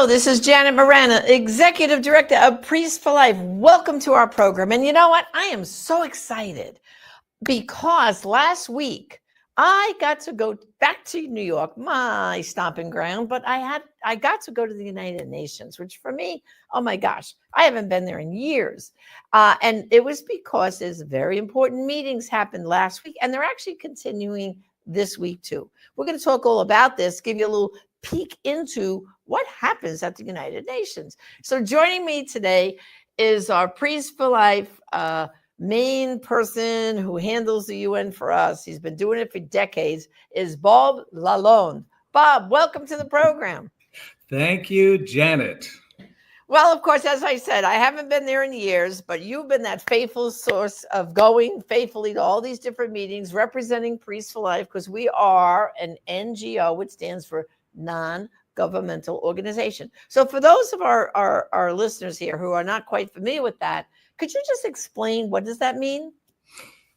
Hello, this is Janet Morana, Executive Director of Priest for Life. Welcome to our program. And you know what? I am so excited because last week I got to go back to New York, my stomping ground, but I got to go to the United Nations, which for me, oh my gosh, I haven't been there in years. And it was because there's very important meetings happened last week, and they're actually continuing this week too. We're going to talk all about this, give you a little peek into what happens at the United Nations. So joining me today is our Priest for Life main person who handles the UN for us. He's been doing it for decades, is Bob Lalonde. Bob, welcome to the program. Thank you, Janet. Well, of course, as I said, I haven't been there in years, but you've been that faithful source of going faithfully to all these different meetings, representing Priests for Life, because we are an NGO, which stands for non-governmental organization. So for those of our listeners here who are not quite familiar with that, could you just explain what does that mean?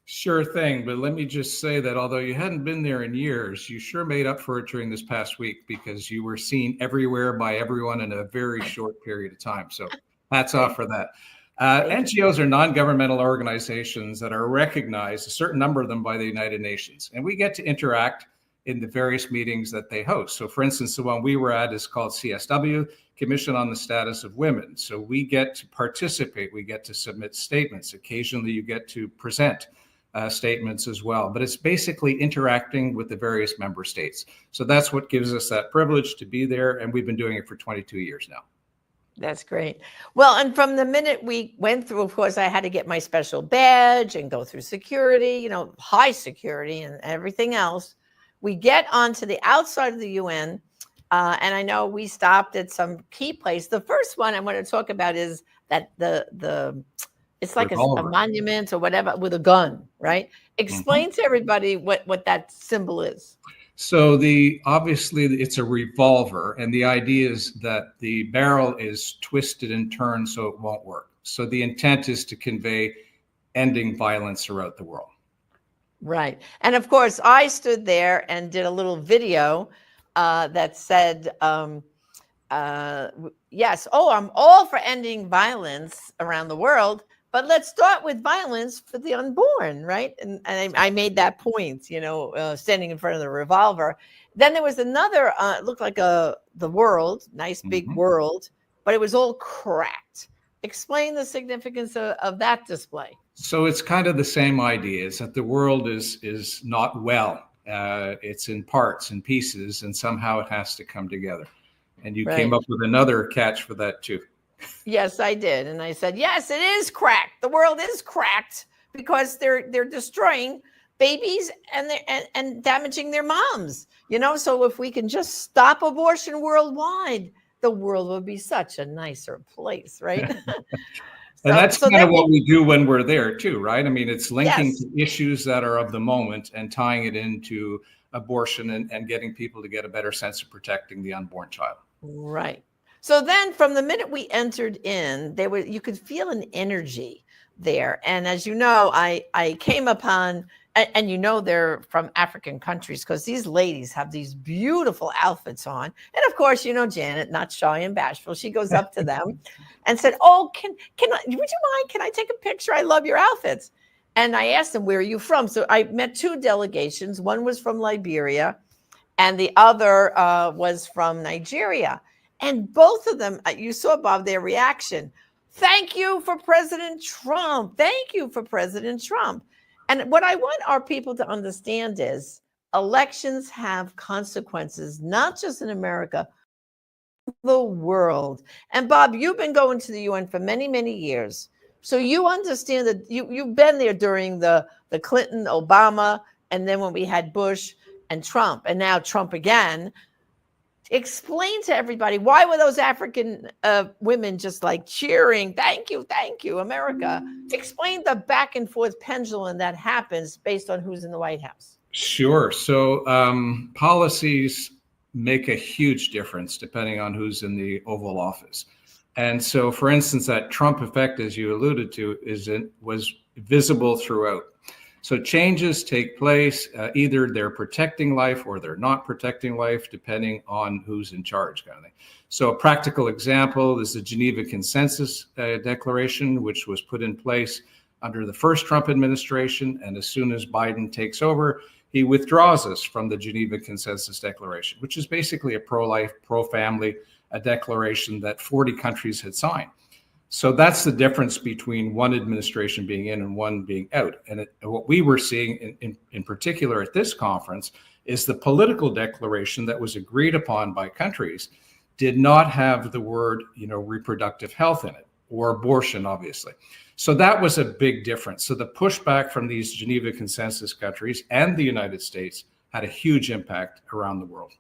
Sure thing. But let me just say that although you hadn't been there in years, you sure made up for it during this past week because you were seen everywhere by everyone in a very short period of time. So hats off for that. NGOs are non-governmental organizations that are recognized, a certain number of them, by the United Nations. And we get to interact in the various meetings that they host. So for instance, the one we were at is called CSW, Commission on the Status of Women. So we get to participate, we get to submit statements. Occasionally you get to present statements as well, but it's basically interacting with the various member states. So that's what gives us that privilege to be there. And we've been doing it for 22 years now. That's great. Well, and from the minute we went through, of course, I had to get my special badge and go through security, high security and everything else. We get onto the outside of the UN, and I know we stopped at some key place. The first one I want to talk about is that it's like a monument or whatever with a gun, right? Explain to everybody what that symbol is. So obviously it's a revolver, and the idea is that the barrel is twisted and turned so it won't work. So the intent is to convey ending violence throughout the world. Right. And of course, I stood there and did a little video that said, yes, I'm all for ending violence around the world, but let's start with violence for the unborn, right? And I made that point, standing in front of the revolver. Then there was another, it looked like the world, nice big world, but it was all cracked. Explain the significance of that display. So it's kind of the same idea, is that the world is not well. It's in parts and pieces, and somehow it has to come together. And you came up with another catch for that too. Yes, I did. And I said, yes, it is cracked. The world is cracked because they're destroying babies and damaging their moms. So if we can just stop abortion worldwide, the world will be such a nicer place, right? And that's kind of what we do when we're there too, right? I mean, it's linking to issues that are of the moment and tying it into abortion and getting people to get a better sense of protecting the unborn child. Right. So then from the minute we entered in, you could feel an energy there. And as you know, I came upon, and they're from African countries because these ladies have these beautiful outfits on. And of course, Janet, not shy and bashful, she goes up to them and said, oh, would you mind? Can I take a picture? I love your outfits. And I asked them, where are you from? So I met two delegations. One was from Liberia and the other was from Nigeria. And both of them, you saw, Bob, their reaction. Thank you for President Trump. Thank you for President Trump. And what I want our people to understand is elections have consequences, not just in America, the world. And Bob, you've been going to the UN for many, many years. So you understand that you've been there during the Clinton, Obama, and then when we had Bush and Trump, and now Trump again. Explain to everybody, why were those African women just like cheering, thank you, America? Explain the back and forth pendulum that happens based on who's in the White House. Sure. So policies make a huge difference depending on who's in the Oval Office. And so, for instance, that Trump effect, as you alluded to, was visible throughout. So changes take place, either they're protecting life or they're not protecting life, depending on who's in charge, kind of thing. So a practical example is the Geneva Consensus Declaration, which was put in place under the first Trump administration. And as soon as Biden takes over, he withdraws us from the Geneva Consensus Declaration, which is basically a pro-life, pro-family, a declaration that 40 countries had signed. So that's the difference between one administration being in and one being out. And what we were seeing in particular at this conference is the political declaration that was agreed upon by countries did not have the word, reproductive health in it, or abortion, obviously. So that was a big difference. So the pushback from these Geneva Consensus countries and the United States had a huge impact around the world.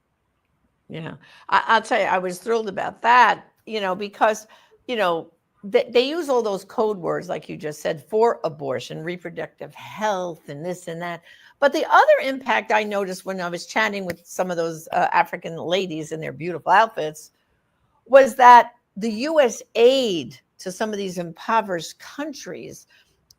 Yeah, I'll tell you, I was thrilled about that, because, they use all those code words, like you just said, for abortion, reproductive health, and this and that. But the other impact I noticed when I was chatting with some of those African ladies in their beautiful outfits was that the U.S. aid to some of these impoverished countries,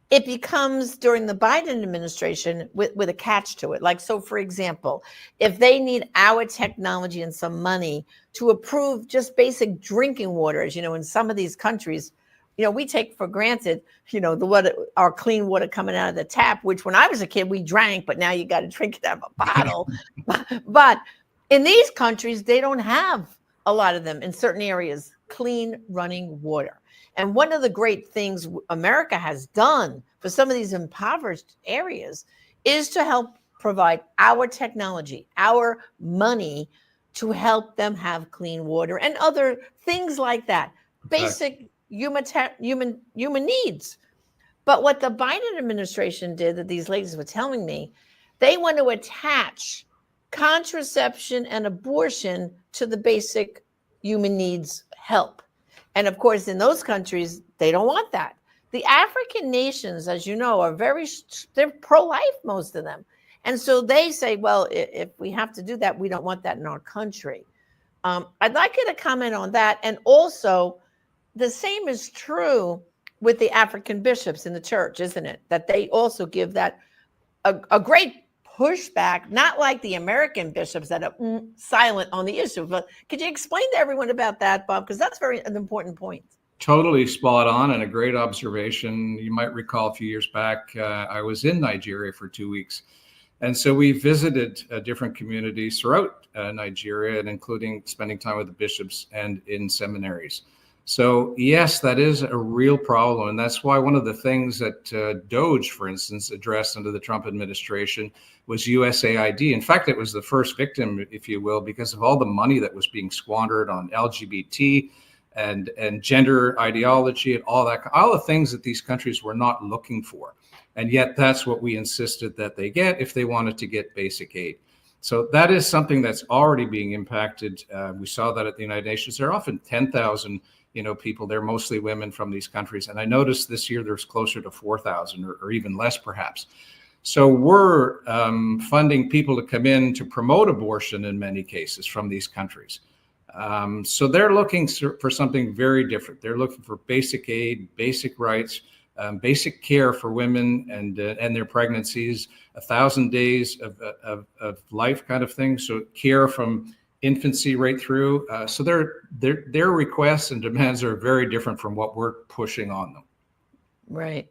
it becomes during the Biden administration with a catch to it. Like, so for example, if they need our technology and some money to approve just basic drinking water, as in some of these countries, we take for granted, the water, our clean water coming out of the tap, which when I was a kid, we drank, but now you got to drink it out of a bottle. But in these countries, they don't have a lot of them in certain areas, clean running water. And one of the great things America has done for some of these impoverished areas is to help provide our technology, our money to help them have clean water and other things like that. Basic human needs. But what the Biden administration did, that these ladies were telling me, they want to attach contraception and abortion to the basic human needs help. And of course, in those countries, they don't want that. The African nations, as you know, they're pro-life, most of them. And so they say, well, if we have to do that, we don't want that in our country. I'd like you to comment on that. And also, the same is true with the African bishops in the church, isn't it? That they also give that a great pushback, not like the American bishops that are silent on the issue. But could you explain to everyone about that, Bob? Because that's an important point. Totally spot on and a great observation. You might recall a few years back, I was in Nigeria for 2 weeks. And so we visited different communities throughout Nigeria, and including spending time with the bishops and in seminaries. So yes, that is a real problem. And that's why one of the things that DOGE, for instance, addressed under the Trump administration was USAID. In fact, it was the first victim, if you will, because of all the money that was being squandered on LGBT and gender ideology and all the things that these countries were not looking for. And yet that's what we insisted that they get if they wanted to get basic aid. So that is something that's already being impacted. We saw that at the United Nations. There are often 10,000 people, they're mostly women from these countries. And I noticed this year there's closer to 4,000 or even less perhaps. So we're funding people to come in to promote abortion in many cases from these countries. So they're looking for something very different. They're looking for basic aid, basic rights, basic care for women and their pregnancies, 1,000 days of life kind of thing. So care from infancy right through. So their requests and demands are very different from what we're pushing on them. Right.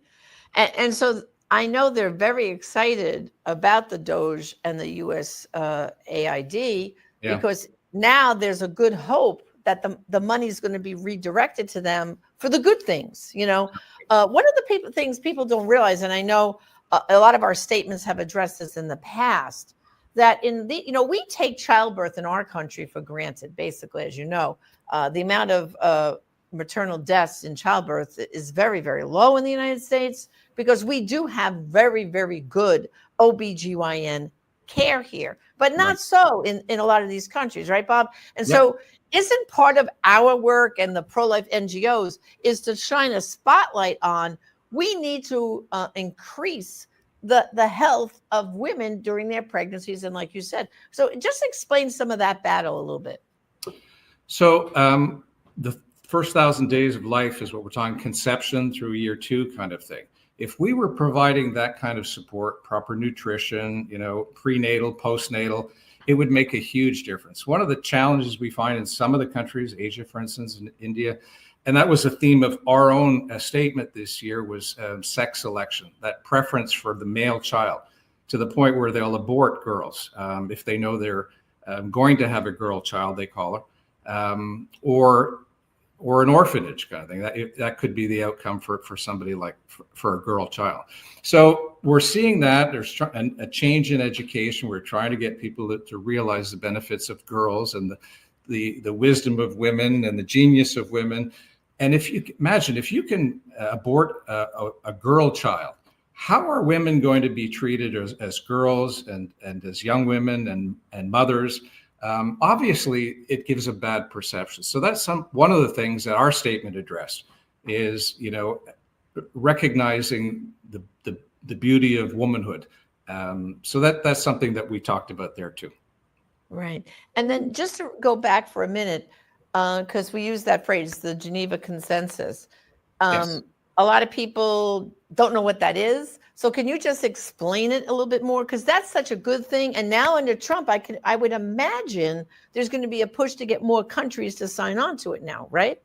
And so I know they're very excited about the DOGE and the USAID because now there's a good hope that the money is going to be redirected to them for the good things. One of the things people don't realize, and I know a lot of our statements have addressed this in the past, that we take childbirth in our country for granted, basically, as you know. The amount of maternal deaths in childbirth is very, very low in the United States because we do have very, very good OBGYN care here, but not so in a lot of these countries, right, Bob? And so isn't part of our work and the pro-life NGOs is to shine a spotlight on, we need to increase the health of women during their pregnancies. And like you said, so just explain some of that battle a little bit. So the first 1,000 days of life is what we're talking, conception through year 2 kind of thing. If we were providing that kind of support, proper nutrition, prenatal, postnatal, it would make a huge difference. One of the challenges we find in some of the countries, Asia, for instance, and India, and that was a theme of our own statement this year, was sex selection, that preference for the male child, to the point where they'll abort girls if they know they're going to have a girl child, they call her, or an orphanage kind of thing. That could be the outcome for somebody like for a girl child. So we're seeing that there's a change in education. We're trying to get people to realize the benefits of girls and the wisdom of women and the genius of women. And if you imagine, if you can abort a girl child, how are women going to be treated as girls and as young women and mothers? Obviously, it gives a bad perception. So that's one of the things that our statement addressed is, recognizing the beauty of womanhood. So that's something that we talked about there too. Right. And then just to go back for a minute, because we use that phrase, the Geneva Consensus. Yes. A lot of people don't know what that is. So can you just explain it a little bit more? Because that's such a good thing. And now under Trump, I would imagine there's going to be a push to get more countries to sign on to it now, right?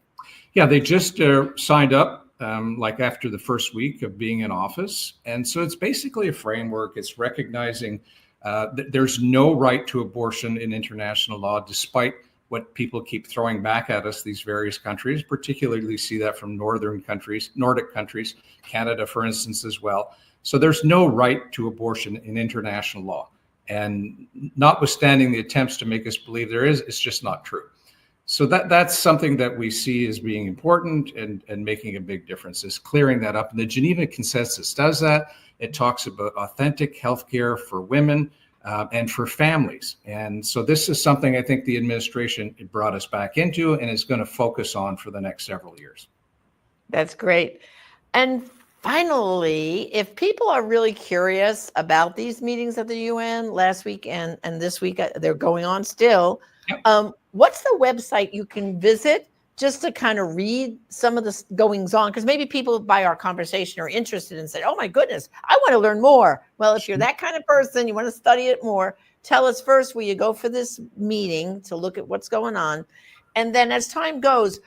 Yeah, they just signed up like after the first week of being in office. And so it's basically a framework. It's recognizing that there's no right to abortion in international law, despite what people keep throwing back at us, these various countries, particularly see that from Nordic countries, Canada, for instance, as well. So there's no right to abortion in international law. And notwithstanding the attempts to make us believe there is, it's just not true. So that's something that we see as being important and making a big difference, is clearing that up. And the Geneva Consensus does that. It talks about authentic healthcare for women, and for families. And so this is something I think the administration brought us back into and is going to focus on for the next several years. That's great. And finally, if people are really curious about these meetings at the UN last week and this week, they're going on still. Yep. What's the website you can visit just to kind of read some of the goings on? Because maybe people by our conversation are interested and say, oh my goodness, I want to learn more. Well, if you're that kind of person, you want to study it more, tell us first where you go for this meeting to look at what's going on. And then as time goes,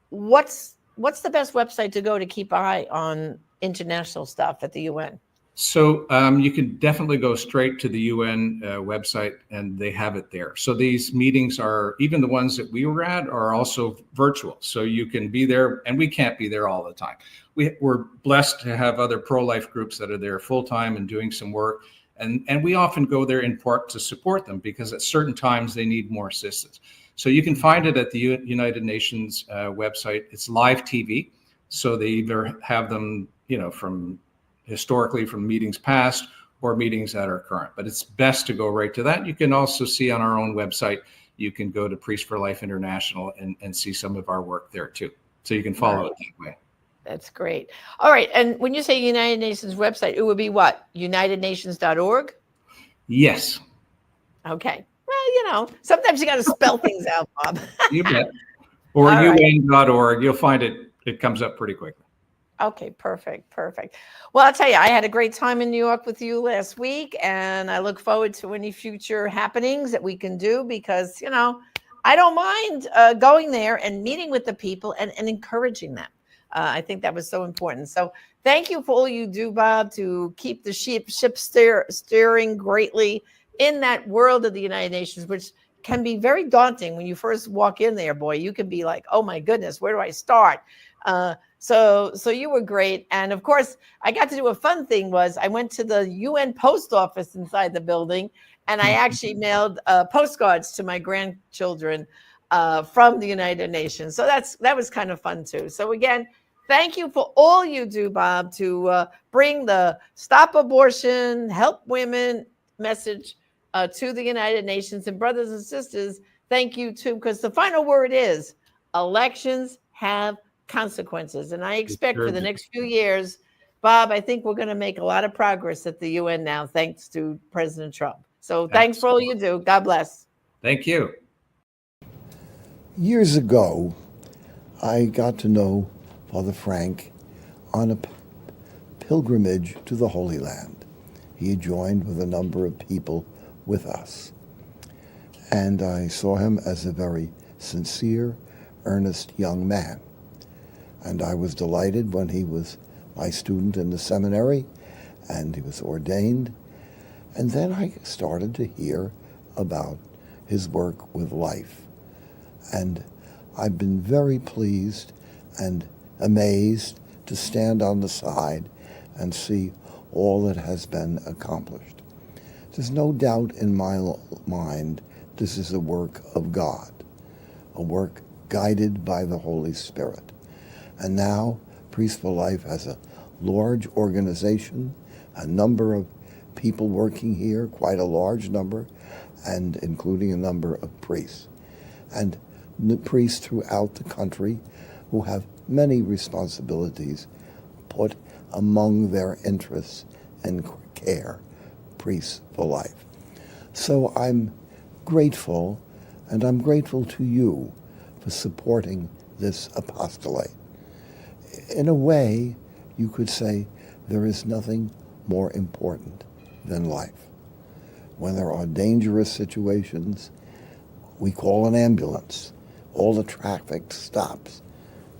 what's the best website to go to keep an eye on international stuff at the UN? So you can definitely go straight to the UN website, and they have it there. So these meetings are, even the ones that we were at, are also virtual. So you can be there, and we can't be there all the time. We're blessed to have other pro-life groups that are there full-time and doing some work. And we often go there in part to support them, because at certain times they need more assistance. So you can find it at the United Nations website. It's live TV. So they either have them, from historically from meetings past or meetings that are current, but it's best to go right to that. You can also see on our own website, you can go to Priests for Life International and see some of our work there too. So you can follow it that way. That's great. All right. And when you say United Nations website, it would be what? UnitedNations.org? Yes. Okay. Well, sometimes you got to spell things out, Bob. You bet. Or UN.org. You'll find it. It comes up pretty quickly. Okay, perfect. Well, I'll tell you, I had a great time in New York with you last week, and I look forward to any future happenings that we can do, because, I don't mind going there and meeting with the people and encouraging them. I think that was so important. So thank you for all you do, Bob, to keep the ship steering greatly in that world of the United Nations, which can be very daunting when you first walk in there, boy. You can be like, oh my goodness, where do I start? So you were great. And of course, I got to do a fun thing. Was I went to the UN post office inside the building, and I actually mailed postcards to my grandchildren from the United Nations. So that was kind of fun too. So again, thank you for all you do, Bob, to bring the Stop Abortion, Help Women message to the United Nations. And brothers and sisters, thank you too, because the final word is elections have consequences. And I expect for the next few years, Bob, I think we're going to make a lot of progress at the UN now, thanks to President Trump. So thanks for all you do. God bless. Thank you. Years ago, I got to know Father Frank on a pilgrimage to the Holy Land. He joined with a number of people with us. And I saw him as a very sincere, earnest young man. And I was delighted when he was my student in the seminary and he was ordained. And then I started to hear about his work with life. And I've been very pleased and amazed to stand on the side and see all that has been accomplished. There's no doubt in my mind this is a work of God, a work guided by the Holy Spirit. And now Priests for Life has a large organization, a number of people working here, quite a large number, and including a number of priests. And the priests throughout the country who have many responsibilities put among their interests and care Priests for Life. So I'm grateful, and I'm grateful to you for supporting this apostolate. In a way, you could say there is nothing more important than life. When there are dangerous situations, we call an ambulance. All the traffic stops.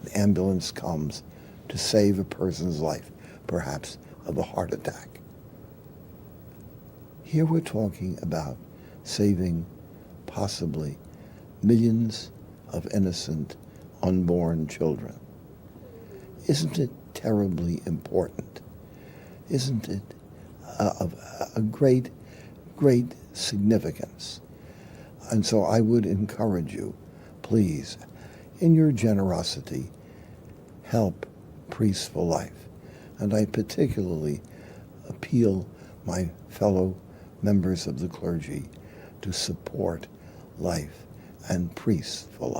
The ambulance comes to save a person's life, perhaps of a heart attack. Here we're talking about saving possibly millions of innocent, unborn children. Isn't it terribly important? Isn't it of a great, great significance? And so I would encourage you, please, in your generosity, help Priests for Life. And I particularly appeal my fellow members of the clergy to support life and Priests for Life.